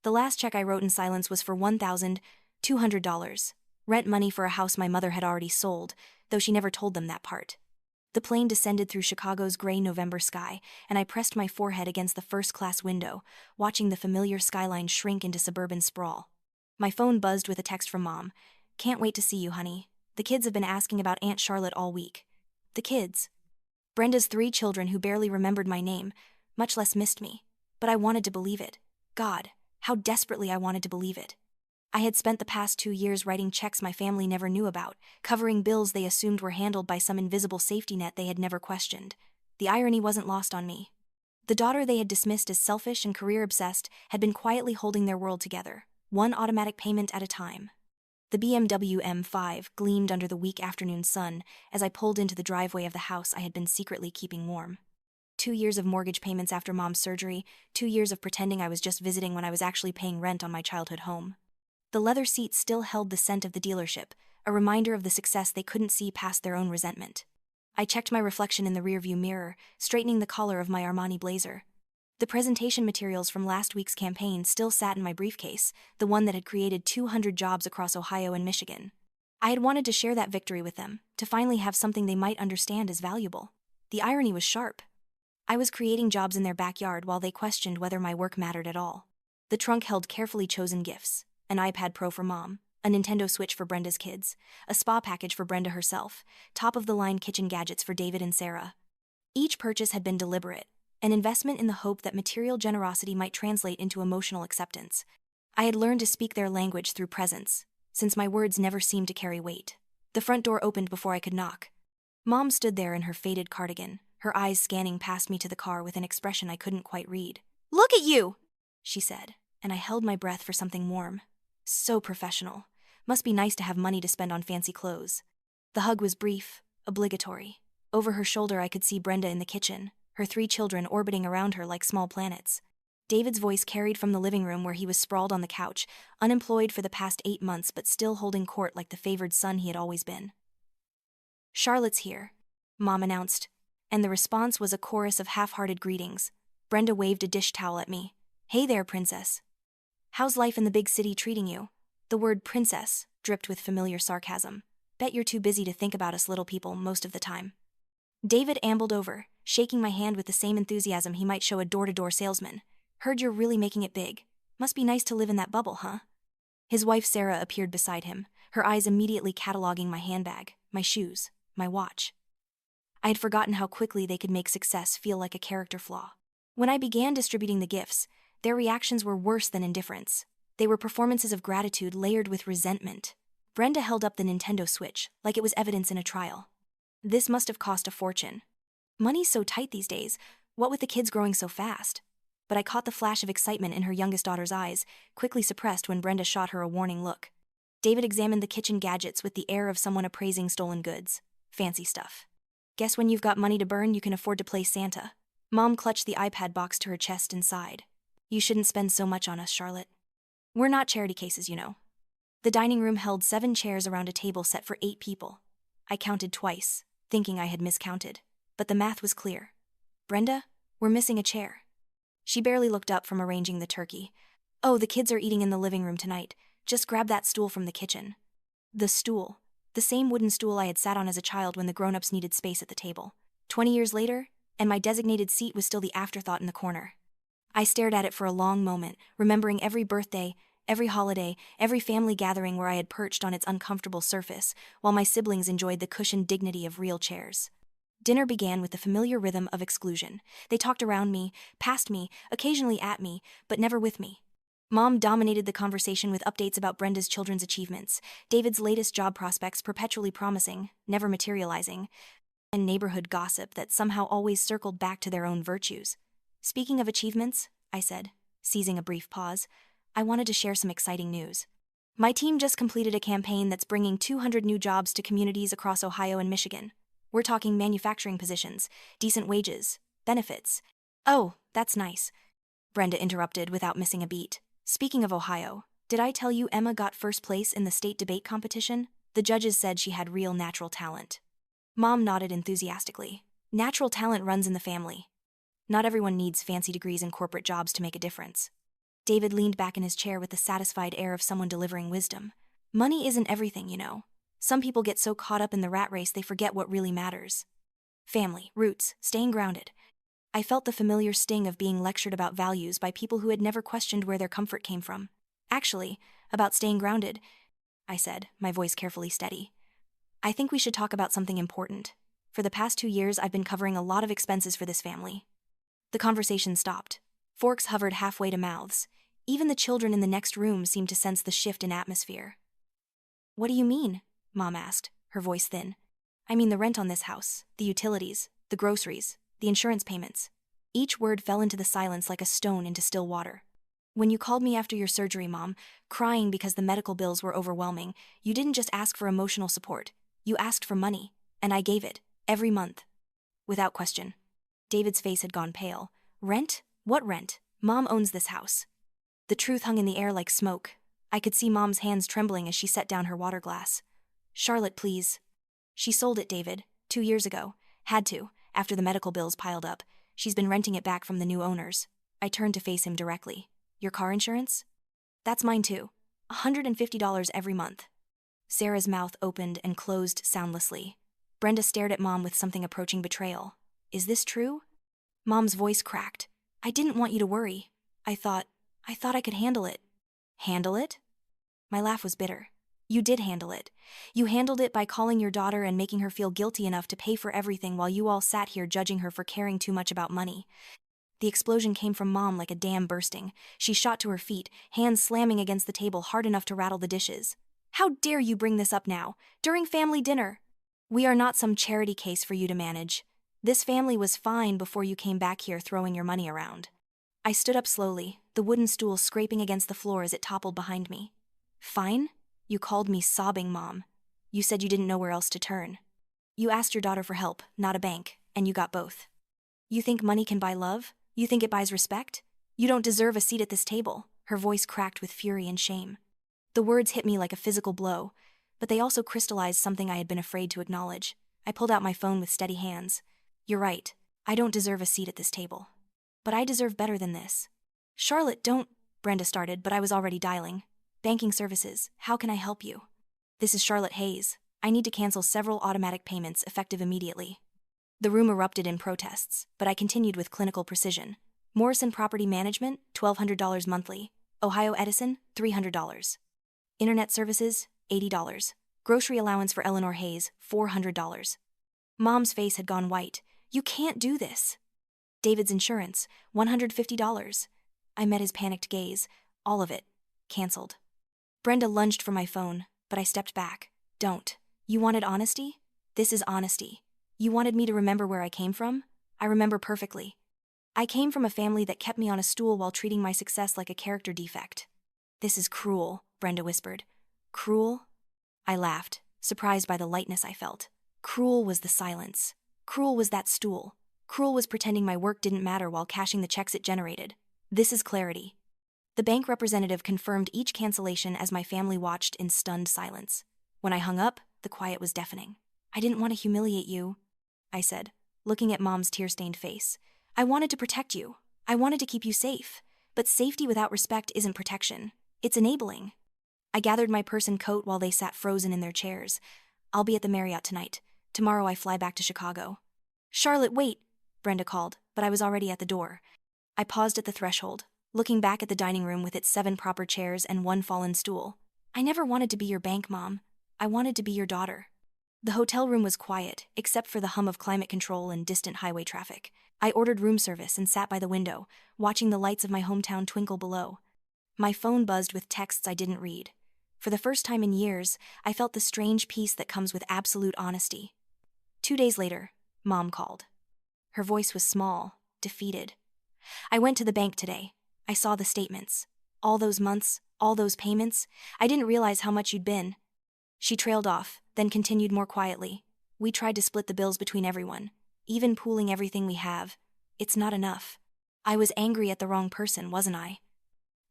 The last check I wrote in silence was for $1,200. Rent money for a house my mother had already sold, though she never told them that part. The plane descended through Chicago's gray November sky, and I pressed my forehead against the first-class window, watching the familiar skyline shrink into suburban sprawl. My phone buzzed with a text from Mom. "Can't wait to see you, honey. The kids have been asking about Aunt Charlotte all week." The kids. Brenda's 3 children who barely remembered my name, much less missed me. But I wanted to believe it. God, how desperately I wanted to believe it. I had spent the past 2 years writing checks my family never knew about, covering bills they assumed were handled by some invisible safety net they had never questioned. The irony wasn't lost on me. The daughter they had dismissed as selfish and career-obsessed had been quietly holding their world together, one automatic payment at a time. The BMW M5 gleamed under the weak afternoon sun as I pulled into the driveway of the house I had been secretly keeping warm. 2 years of mortgage payments after Mom's surgery, 2 years of pretending I was just visiting when I was actually paying rent on my childhood home. The leather seats still held the scent of the dealership, a reminder of the success they couldn't see past their own resentment. I checked my reflection in the rearview mirror, straightening the collar of my Armani blazer. The presentation materials from last week's campaign still sat in my briefcase, the one that had created 200 jobs across Ohio and Michigan. I had wanted to share that victory with them, to finally have something they might understand as valuable. The irony was sharp. I was creating jobs in their backyard while they questioned whether my work mattered at all. The trunk held carefully chosen gifts: an iPad Pro for Mom, a Nintendo Switch for Brenda's kids, a spa package for Brenda herself, top-of-the-line kitchen gadgets for David and Sarah. Each purchase had been deliberate, an investment in the hope that material generosity might translate into emotional acceptance. I had learned to speak their language through presence, since my words never seemed to carry weight. The front door opened before I could knock. Mom stood there in her faded cardigan, her eyes scanning past me to the car with an expression I couldn't quite read. "Look at you!" she said, and I held my breath for something warm. So professional. Must be nice to have money to spend on fancy clothes. The hug was brief, obligatory. Over her shoulder I could see Brenda in the kitchen, her 3 children orbiting around her like small planets. David's voice carried from the living room where he was sprawled on the couch, unemployed for the past 8 months but still holding court like the favored son he had always been. "Charlotte's here," Mom announced, and the response was a chorus of half-hearted greetings. Brenda waved a dish towel at me. "Hey there, princess. How's life in the big city treating you?" The word princess dripped with familiar sarcasm. "Bet you're too busy to think about us little people most of the time." David ambled over, shaking my hand with the same enthusiasm he might show a door-to-door salesman. "Heard you're really making it big. Must be nice to live in that bubble, huh?" His wife Sarah appeared beside him, her eyes immediately cataloging my handbag, my shoes, my watch. I had forgotten how quickly they could make success feel like a character flaw. When I began distributing the gifts, their reactions were worse than indifference. They were performances of gratitude layered with resentment. Brenda held up the Nintendo Switch, like it was evidence in a trial. This must have cost a fortune. Money's so tight these days, what with the kids growing so fast? But I caught the flash of excitement in her youngest daughter's eyes, quickly suppressed when Brenda shot her a warning look. David examined the kitchen gadgets with the air of someone appraising stolen goods. Fancy stuff. "Guess when you've got money to burn, you can afford to play Santa." Mom clutched the iPad box to her chest and sighed. "You shouldn't spend so much on us, Charlotte. We're not charity cases, you know." The dining room held 7 chairs around a table set for 8 people. I counted twice, thinking I had miscounted. But the math was clear. "Brenda, we're missing a chair." She barely looked up from arranging the turkey. "Oh, the kids are eating in the living room tonight. Just grab that stool from the kitchen." The stool. The same wooden stool I had sat on as a child when the grown-ups needed space at the table. 20 years later, and my designated seat was still the afterthought in the corner. I stared at it for a long moment, remembering every birthday, every holiday, every family gathering where I had perched on its uncomfortable surface, while my siblings enjoyed the cushioned dignity of real chairs. Dinner began with the familiar rhythm of exclusion. They talked around me, past me, occasionally at me, but never with me. Mom dominated the conversation with updates about Brenda's children's achievements, David's latest job prospects perpetually promising, never materializing, and neighborhood gossip that somehow always circled back to their own virtues. "Speaking of achievements," I said, seizing a brief pause, "I wanted to share some exciting news. My team just completed a campaign that's bringing 200 new jobs to communities across Ohio and Michigan. We're talking manufacturing positions, decent wages, benefits." "Oh, that's nice," Brenda interrupted without missing a beat. "Speaking of Ohio, did I tell you Emma got first place in the state debate competition? The judges said she had real natural talent." Mom nodded enthusiastically. "Natural talent runs in the family. Not everyone needs fancy degrees and corporate jobs to make a difference." David leaned back in his chair with the satisfied air of someone delivering wisdom. Money isn't everything, you know. Some people get so caught up in the rat race they forget what really matters. Family, roots, staying grounded. I felt the familiar sting of being lectured about values by people who had never questioned where their comfort came from. Actually, about staying grounded, I said, my voice carefully steady. I think we should talk about something important. For the past 2 years, I've been covering a lot of expenses for this family. The conversation stopped. Forks hovered halfway to mouths. Even the children in the next room seemed to sense the shift in atmosphere. What do you mean? Mom asked, her voice thin. I mean the rent on this house, the utilities, the groceries, the insurance payments. Each word fell into the silence like a stone into still water. When you called me after your surgery, Mom, crying because the medical bills were overwhelming, you didn't just ask for emotional support. You asked for money, and I gave it, every month. Without question. David's face had gone pale. Rent? What rent? Mom owns this house. The truth hung in the air like smoke. I could see Mom's hands trembling as she set down her water glass. Charlotte, please. She sold it, David, 2 years ago. Had to, after the medical bills piled up. She's been renting it back from the new owners. I turned to face him directly. Your car insurance? That's mine too. $150 every month. Sarah's mouth opened and closed soundlessly. Brenda stared at Mom with something approaching betrayal. Is this true? Mom's voice cracked. I didn't want you to worry. I thought I could handle it. Handle it? My laugh was bitter. You did handle it. You handled it by calling your daughter and making her feel guilty enough to pay for everything while you all sat here judging her for caring too much about money. The explosion came from Mom like a dam bursting. She shot to her feet, hands slamming against the table hard enough to rattle the dishes. How dare you bring this up now, during family dinner? We are not some charity case for you to manage. This family was fine before you came back here throwing your money around. I stood up slowly, the wooden stool scraping against the floor as it toppled behind me. Fine? You called me sobbing, Mom. You said you didn't know where else to turn. You asked your daughter for help, not a bank, and you got both. You think money can buy love? You think it buys respect? You don't deserve a seat at this table. Her voice cracked with fury and shame. The words hit me like a physical blow, but they also crystallized something I had been afraid to acknowledge. I pulled out my phone with steady hands. You're right. I don't deserve a seat at this table. But I deserve better than this. Charlotte, don't... Brenda started, but I was already dialing. Banking services, how can I help you? This is Charlotte Hayes. I need to cancel several automatic payments effective immediately. The room erupted in protests, but I continued with clinical precision. Morrison Property Management, $1,200 monthly. Ohio Edison, $300. Internet services, $80. Grocery allowance for Eleanor Hayes, $400. Mom's face had gone white. You can't do this. David's insurance, $150. I met his panicked gaze. All of it. Canceled. Brenda lunged for my phone, but I stepped back. Don't. You wanted honesty? This is honesty. You wanted me to remember where I came from? I remember perfectly. I came from a family that kept me on a stool while treating my success like a character defect. This is cruel, Brenda whispered. Cruel? I laughed, surprised by the lightness I felt. Cruel was the silence. Cruel was that stool. Cruel was pretending my work didn't matter while cashing the checks it generated. This is clarity. The bank representative confirmed each cancellation as my family watched in stunned silence. When I hung up, the quiet was deafening. I didn't want to humiliate you, I said, looking at Mom's tear-stained face. I wanted to protect you. I wanted to keep you safe. But safety without respect isn't protection. It's enabling. I gathered my purse and coat while they sat frozen in their chairs. I'll be at the Marriott tonight. Tomorrow I fly back to Chicago. Charlotte, wait, Brenda called, but I was already at the door. I paused at the threshold, looking back at the dining room with its 7 proper chairs and 1 fallen stool. I never wanted to be your bank, Mom. I wanted to be your daughter. The hotel room was quiet, except for the hum of climate control and distant highway traffic. I ordered room service and sat by the window, watching the lights of my hometown twinkle below. My phone buzzed with texts I didn't read. For the first time in years, I felt the strange peace that comes with absolute honesty. 2 days later, Mom called. Her voice was small, defeated. I went to the bank today. I saw the statements. All those months, all those payments. I didn't realize how much you'd been. She trailed off, then continued more quietly. We tried to split the bills between everyone, even pooling everything we have. It's not enough. I was angry at the wrong person, wasn't I?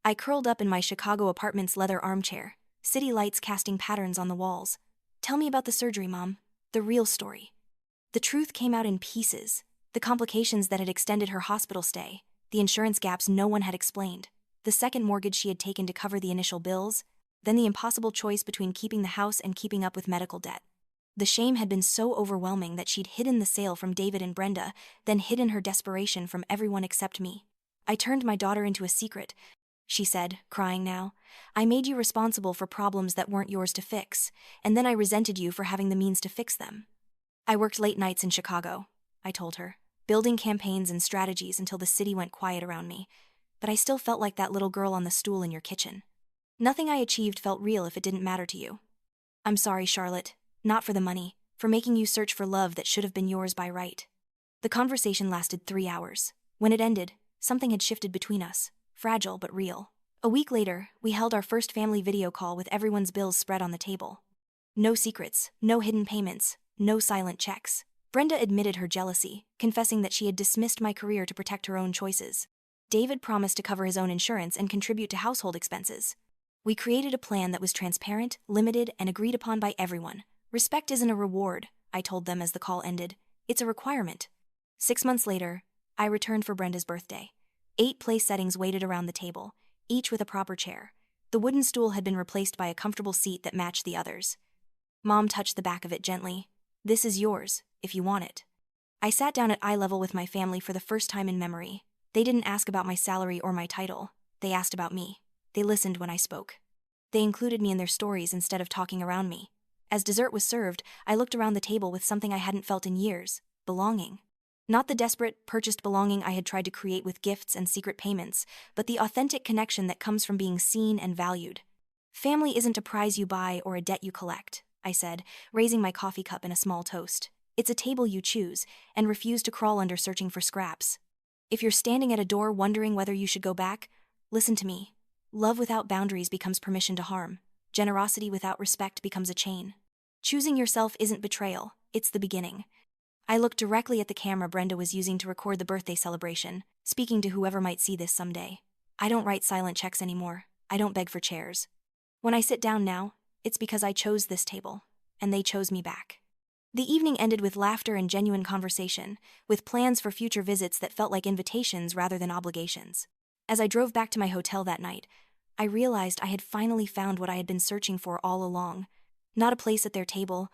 I curled up in my Chicago apartment's leather armchair, city lights casting patterns on the walls. Tell me about the surgery, Mom. The real story. The truth came out in pieces. The complications that had extended her hospital stay. The insurance gaps no one had explained. the second mortgage she had taken to cover the initial bills, then the impossible choice between keeping the house and keeping up with medical debt. The shame had been so overwhelming that she'd hidden the sale from David and Brenda, then hidden her desperation from everyone except me. I turned my daughter into a secret, she said, crying now. I made you responsible for problems that weren't yours to fix, and then I resented you for having the means to fix them. I worked late nights in Chicago, I told her, building campaigns and strategies until the city went quiet around me, but I still felt like that little girl on the stool in your kitchen. Nothing I achieved felt real if it didn't matter to you. I'm sorry, Charlotte, not for the money, for making you search for love that should have been yours by right. The conversation lasted 3 hours. When it ended, something had shifted between us, fragile but real. A week later, we held our first family video call with everyone's bills spread on the table. No secrets, no hidden payments, no silent checks. Brenda admitted her jealousy, confessing that she had dismissed my career to protect her own choices. David promised to cover his own insurance and contribute to household expenses. We created a plan that was transparent, limited, and agreed upon by everyone. Respect isn't a reward, I told them as the call ended. It's a requirement. 6 months later, I returned for Brenda's birthday. 8 place settings waited around the table, each with a proper chair. The wooden stool had been replaced by a comfortable seat that matched the others. Mom touched the back of it gently. This is yours, if you want it. I sat down at eye level with my family for the first time in memory. They didn't ask about my salary or my title. They asked about me. They listened when I spoke. They included me in their stories instead of talking around me. As dessert was served, I looked around the table with something I hadn't felt in years: belonging. Not the desperate, purchased belonging I had tried to create with gifts and secret payments, but the authentic connection that comes from being seen and valued. Family isn't a prize you buy or a debt you collect, I said, raising my coffee cup in a small toast. It's a table you choose, and refuse to crawl under searching for scraps. If you're standing at a door wondering whether you should go back, listen to me. Love without boundaries becomes permission to harm. Generosity without respect becomes a chain. Choosing yourself isn't betrayal, it's the beginning. I looked directly at the camera Brenda was using to record the birthday celebration, speaking to whoever might see this someday. I don't write silent checks anymore. I don't beg for chairs. When I sit down now, it's because I chose this table, and they chose me back. The evening ended with laughter and genuine conversation, with plans for future visits that felt like invitations rather than obligations. As I drove back to my hotel that night, I realized I had finally found what I had been searching for all along. Not a place at their table,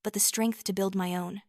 but the strength to build my own.